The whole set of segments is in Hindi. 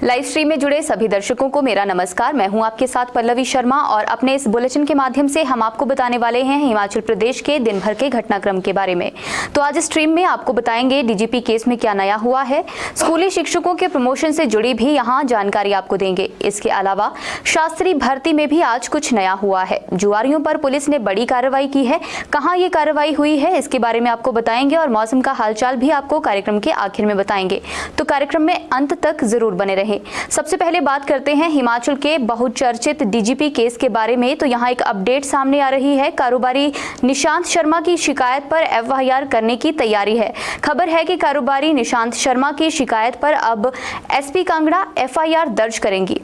लाइव स्ट्रीम में जुड़े सभी दर्शकों को मेरा नमस्कार। मैं हूं आपके साथ पल्लवी शर्मा और अपने इस बुलेटिन के माध्यम से हम आपको बताने वाले हैं हिमाचल प्रदेश के दिन भर के घटनाक्रम के बारे में। तो आज स्ट्रीम में आपको बताएंगे डीजीपी केस में क्या नया हुआ है, स्कूली शिक्षकों के प्रमोशन से जुड़ी भी यहाँ जानकारी आपको देंगे। इसके अलावा शास्त्री भर्ती में भी आज कुछ नया हुआ है। जुआरियों पर पुलिस ने बड़ी कार्रवाई की है, कहाँ ये कार्रवाई हुई है इसके बारे में आपको बताएंगे और मौसम का हालचाल भी आपको कार्यक्रम के आखिर में बताएंगे। तो कार्यक्रम में अंत तक जरूर बने रहे। सबसे पहले बात करते हैं हिमाचल के बहुचर्चित डीजीपी केस के बारे में। तो यहाँ एक अपडेट सामने आ रही है। कारोबारी निशांत शर्मा की शिकायत पर एफआईआर करने की तैयारी है। खबर है कि कारोबारी निशांत शर्मा की शिकायत पर अब एसपी कांगड़ा एफआईआर दर्ज करेंगी।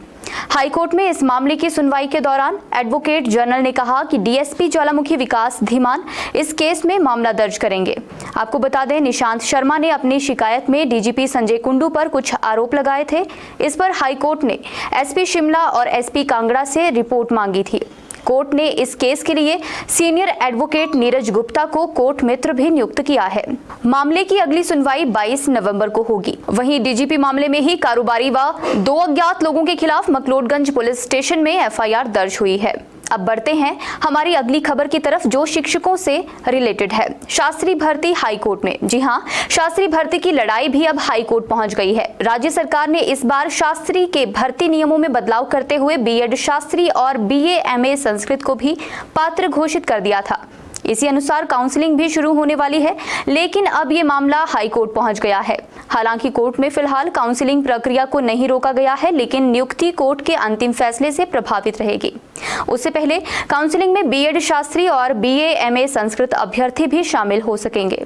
हाईकोर्ट में इस मामले की सुनवाई के दौरान एडवोकेट जनरल ने कहा कि डीएसपी ज्वालामुखी विकास धीमान इस केस में मामला दर्ज करेंगे। आपको बता दें, निशांत शर्मा ने अपनी शिकायत में डीजीपी संजय कुंडू पर कुछ आरोप लगाए थे। इस पर हाईकोर्ट ने एसपी शिमला और एसपी कांगड़ा से रिपोर्ट मांगी थी। कोर्ट ने इस केस के लिए सीनियर एडवोकेट नीरज गुप्ता को कोर्ट मित्र भी नियुक्त किया है। मामले की अगली सुनवाई 22 नवंबर को होगी। वहीं डीजीपी मामले में ही कारोबारी व 2 अज्ञात लोगों के खिलाफ मकलोडगंज पुलिस स्टेशन में एफआईआर दर्ज हुई है। अब बढ़ते हैं हमारी अगली खबर की तरफ जो शिक्षकों से रिलेटेड है। शास्त्री भर्ती हाईकोर्ट में। जी हां, शास्त्री भर्ती की लड़ाई भी अब हाईकोर्ट पहुंच गई है। राज्य सरकार ने इस बार शास्त्री के भर्ती नियमों में बदलाव करते हुए बीएड शास्त्री और बीए एमए संस्कृत को भी पात्र घोषित कर दिया था। इसी अनुसार काउंसलिंग भी शुरू होने वाली है, लेकिन अब ये मामला हाईकोर्ट पहुंच गया है। हालांकि कोर्ट में फिलहाल काउंसलिंग प्रक्रिया को नहीं रोका गया है, लेकिन नियुक्ति कोर्ट के अंतिम फैसले से प्रभावित रहेगी। उससे पहले काउंसलिंग में बीएड शास्त्री और बीए एमए संस्कृत अभ्यर्थी भी शामिल हो सकेंगे।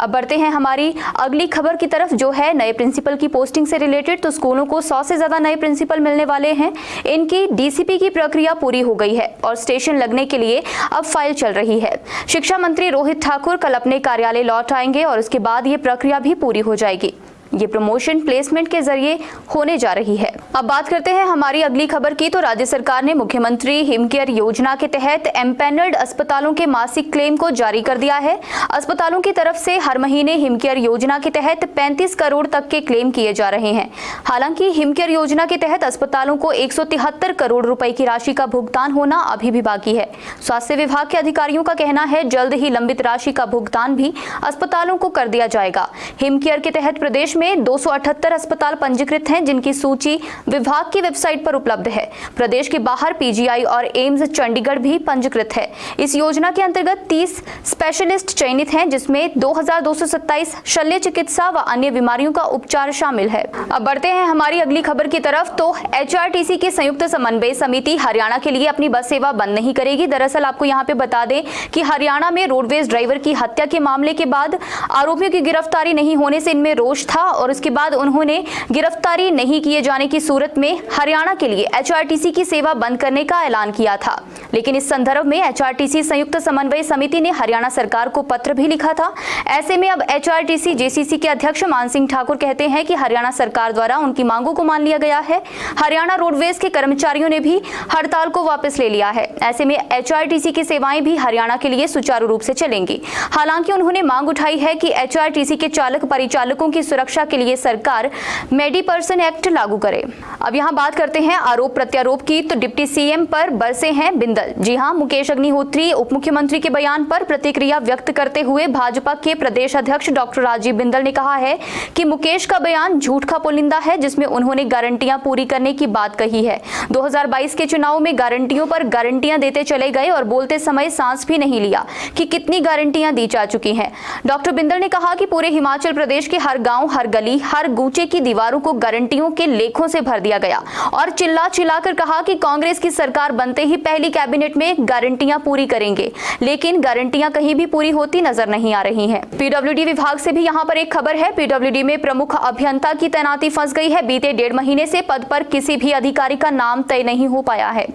अब बढ़ते हैं हमारी अगली खबर की तरफ जो है नए प्रिंसिपल की पोस्टिंग से रिलेटेड। तो स्कूलों को 100 से ज्यादा नए प्रिंसिपल मिलने वाले हैं। इनकी डीसीपी की प्रक्रिया पूरी हो गई है और स्टेशन लगने के लिए अब फाइल चल रही है। शिक्षा मंत्री रोहित ठाकुर कल अपने कार्यालय लौट आएंगे और उसके बाद ये प्रक्रिया भी पूरी हो जाएगी। ये प्रमोशन प्लेसमेंट के जरिए होने जा रही है। अब बात करते हैं हमारी अगली खबर की। तो राज्य सरकार ने मुख्यमंत्री हिमकेयर योजना के तहत एम्पैनल्ड अस्पतालों के मासिक क्लेम को जारी कर दिया है। अस्पतालों की तरफ से हर महीने हिमकेयर योजना के तहत 35 करोड़ तक के क्लेम किए जा रहे हैं। हालांकि हिमकेयर योजना के तहत अस्पतालों को 173 करोड़ रुपए की राशि का भुगतान होना अभी भी बाकी है। स्वास्थ्य विभाग के अधिकारियों का कहना है जल्द ही लंबित राशि का भुगतान भी अस्पतालों को कर दिया जाएगा। हिमकेयर के तहत प्रदेश में 278 अस्पताल पंजीकृत हैं, जिनकी सूची विभाग की वेबसाइट पर उपलब्ध है। प्रदेश के बाहर पीजीआई और एम्स चंडीगढ़ भी पंजीकृत है। इस योजना के अंतर्गत 30 स्पेशलिस्ट चयनित हैं, जिसमें 2227 शल्य चिकित्सा व अन्य बीमारियों का उपचार शामिल है। अब बढ़ते हैं हमारी अगली खबर की तरफ। तो एचआरटीसी की संयुक्त समन्वय समिति हरियाणा के लिए अपनी बस सेवा बंद नहीं करेगी। दरअसल आपको यहाँ पे बता दें कि हरियाणा में रोडवेज ड्राइवर की हत्या के मामले के बाद आरोपियों की गिरफ्तारी नहीं होने से इनमें रोष था और उसके बाद उन्होंने गिरफ्तारी नहीं किए जाने की सूरत में हरियाणा के लिए एचआरटीसी की सेवा बंद करने का ऐलान किया था। लेकिन इस संदर्भ में एचआरटीसी संयुक्त समन्वय समिति ने हरियाणा सरकार को पत्र भी लिखा था। ऐसे में अब एचआरटीसी जेसीसी के अध्यक्ष मान सिंह ठाकुर कहते हैं कि हरियाणा सरकार द्वारा उनकी मांगों को मान लिया गया है। हरियाणा रोडवेज के कर्मचारियों ने भी हड़ताल को वापस ले लिया है। ऐसे में एचआरटीसी की सेवाएं भी हरियाणा के लिए सुचारू रूप से चलेंगी। हालांकि उन्होंने मांग उठाई है कि एचआरटीसी के चालक परिचालकों की सुरक्षा के लिए सरकार मेडी पर्सन एक्ट लागू करे। अब यहाँ बात करते हैं आरोप प्रत्यारोप की। तो डिप्टी सीएम पर बरसे हैं बिंदल। जी हाँ, मुकेश अग्निहोत्री उप मुख्यमंत्री के बयान पर प्रतिक्रिया व्यक्त करते हुए भाजपा के प्रदेश अध्यक्ष डॉक्टर राजीव बिंदल ने कहा है कि मुकेश का बयान झूठ का पुलिंदा है, जिसमें उन्होंने गारंटियां पूरी करने की बात कही है। 2022 के चुनाव में गारंटियों पर गारंटियां देते चले गए और बोलते समय सांस भी नहीं लिया कि कितनी गारंटियां दी जा चुकी हैं। डॉक्टर बिंदल ने कहा कि पूरे हिमाचल प्रदेश के हर गांव, हर गली, हर गूचे की दीवारों को गारंटियों के लेखों से भर दिया गया और चिल्ला चिल्लाकर कहा कि कांग्रेस की सरकार बनते ही पहली कैबिनेट में गारंटियां पूरी करेंगे, लेकिन गारंटियां कहीं भी पूरी होती नजर नहीं आ रही हैं। पीडब्ल्यूडी विभाग से भी यहां पर एक खबर है। पीडब्ल्यूडी में प्रमुख अभियंता की तैनाती फंस गई है। बीते 1.5 महीने से पद पर किसी भी अधिकारी का नाम तय नहीं हो पाया है।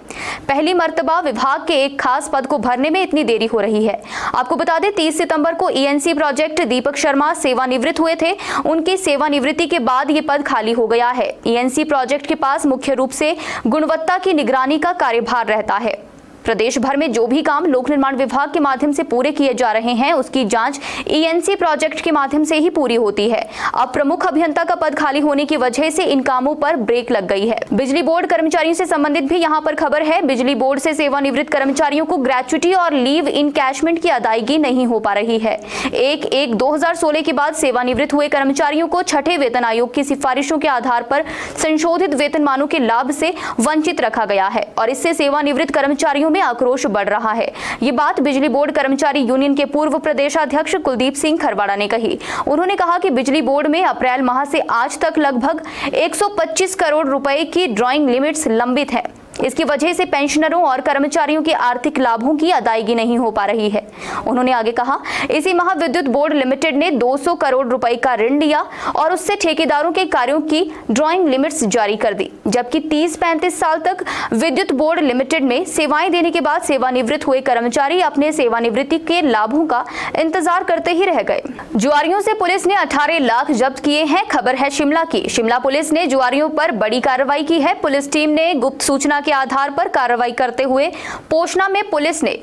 पहली मर्तबा विभाग के एक खास पद को भरने में इतनी देरी हो रही है। आपको बता दें 30 सितंबर को ईएनसी प्रोजेक्ट दीपक शर्मा सेवानिवृत्त हुए थे। उनकी सेवानिवृत्ति के बाद ये पद खाली हो गया है। ईएनसी प्रोजेक्ट के पास मुख्य रूप से गुणवत्ता की निगरानी का कार्यभार रहता है। प्रदेश भर में जो भी काम लोक निर्माण विभाग के माध्यम से पूरे किए जा रहे हैं उसकी जांच ENC प्रोजेक्ट के माध्यम से ही पूरी होती है। अब प्रमुख अभियंता का पद खाली होने की वजह से इन कामों पर ब्रेक लग गई है। बिजली बोर्ड कर्मचारियों से संबंधित भी यहाँ पर खबर है। बिजली बोर्ड से सेवानिवृत्त कर्मचारियों को ग्रेच्युटी और लीव इनकैशमेंट की अदायगी नहीं हो पा रही है। 1/1/2016 के बाद सेवानिवृत्त हुए कर्मचारियों को छठे वेतन आयोग की सिफारिशों के आधार पर संशोधित वेतनमानों के लाभ से वंचित रखा गया है और इससे सेवानिवृत्त कर्मचारियों में आक्रोश बढ़ रहा है। ये बात बिजली बोर्ड कर्मचारी यूनियन के पूर्व प्रदेशाध्यक्ष कुलदीप सिंह खरवाड़ा ने कही। उन्होंने कहा कि बिजली बोर्ड में अप्रैल माह से आज तक लगभग 125 करोड़ रुपए की ड्राइंग लिमिट्स लंबित है। इसकी वजह से पेंशनरों और कर्मचारियों के आर्थिक लाभों की अदायगी नहीं हो पा रही है। उन्होंने आगे कहा, इसी माह विद्युत बोर्ड लिमिटेड ने 200 करोड़ रुपए का ऋण लिया और उससे ठेकेदारों के कार्यों की ड्राइंग लिमिट्स जारी कर दी, जबकि 30-35 साल तक विद्युत बोर्ड लिमिटेड में सेवाएं देने के बाद सेवानिवृत्त हुए कर्मचारी अपने सेवानिवृत्ति के लाभों का इंतजार करते ही रह गए। जुआरियों से पुलिस ने 18 लाख जब्त किए हैं। खबर है शिमला की। शिमला पुलिस ने जुआरियों पर बड़ी कार्रवाई की है। पुलिस टीम ने गुप्त सूचना के आधार पर कार्रवाई करते हुए पोशना में पुलिस ने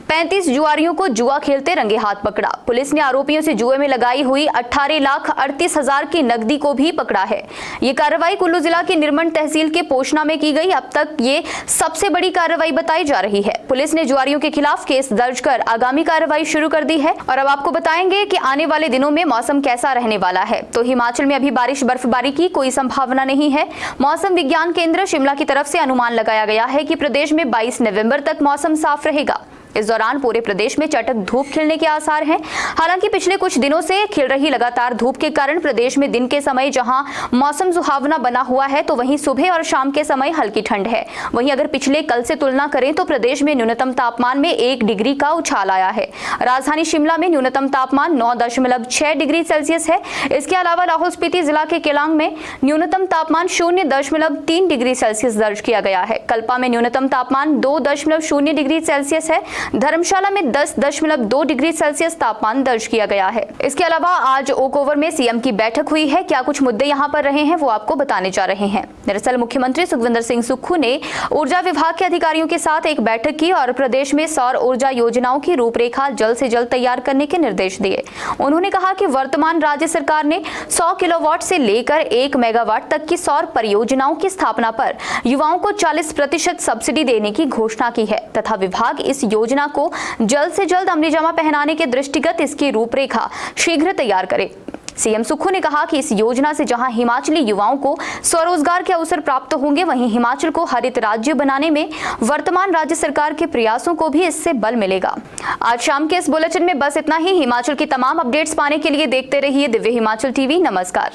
35 जुआरियों को जुआ खेलते रंगे हाथ पकड़ा। पुलिस ने आरोपियों से जुए में लगाई हुई 18,38,000 की नकदी को भी पकड़ा है। ये कार्रवाई कुल्लू जिला के निर्मंड तहसील के पोशना में की गई। अब तक ये सबसे बड़ी कार्रवाई बताई जा रही है। पुलिस ने जुआरियों के खिलाफ केस दर्ज कर आगामी कार्रवाई शुरू कर दी है। और अब आपको बताएंगे कि आने वाले दिनों में मौसम कैसा रहने वाला है। तो हिमाचल में अभी बारिश बर्फबारी की कोई संभावना नहीं है। मौसम विज्ञान केंद्र शिमला की तरफ से अनुमान लगाया गया है कि प्रदेश में 22 नवंबर तक मौसम साफ रहेगा। इस दौरान पूरे प्रदेश में चटक धूप खिलने के आसार हैं। हालांकि पिछले कुछ दिनों से खिल रही लगातार धूप के कारण प्रदेश में दिन के समय जहां मौसम सुहावना बना हुआ है तो वहीं सुबह और शाम के समय हल्की ठंड है। वहीं अगर पिछले कल से तुलना करें तो प्रदेश में न्यूनतम तापमान में 1 डिग्री का उछाल आया है। राजधानी शिमला में न्यूनतम तापमान 9.6 डिग्री सेल्सियस है। इसके अलावा लाहौल स्पीति जिला के केलांग में न्यूनतम तापमान 0.3 डिग्री सेल्सियस दर्ज किया गया है। कल्पा में न्यूनतम तापमान 2.0 डिग्री सेल्सियस है। धर्मशाला में 10.2 डिग्री सेल्सियस तापमान दर्ज किया गया है। इसके अलावा आज ओक ओवर में सीएम की बैठक हुई है। क्या कुछ मुद्दे यहां पर रहे हैं वो आपको बताने जा रहे हैं। दरअसल मुख्यमंत्री सुखविंदर सिंह सुक्खू ने ऊर्जा विभाग के अधिकारियों के साथ एक बैठक की और प्रदेश में सौर ऊर्जा योजनाओं की रूपरेखा जल्द से जल्द तैयार करने के निर्देश दिए। उन्होंने कहा कि वर्तमान राज्य सरकार ने 100 किलोवाट से लेकर 1 मेगावाट तक की सौर परियोजनाओं की स्थापना पर युवाओं को 40% सब्सिडी देने की घोषणा की है तथा विभाग इस योजना को जल्द से जल्द अमलीजामा पहनाने के दृष्टिगत इसकी रूपरेखा शीघ्र तैयार करे। सीएम सुक्खू ने कहा कि इस योजना से जहां हिमाचली युवाओं को स्वरोजगार के अवसर प्राप्त होंगे वहीं हिमाचल को हरित राज्य बनाने में वर्तमान राज्य सरकार के प्रयासों को भी इससे बल मिलेगा। आज शाम के इस बुलेटिन में बस इतना ही। हिमाचल की तमाम अपडेट्स पाने के लिए देखते रहिए दिव्य हिमाचल टीवी। नमस्कार।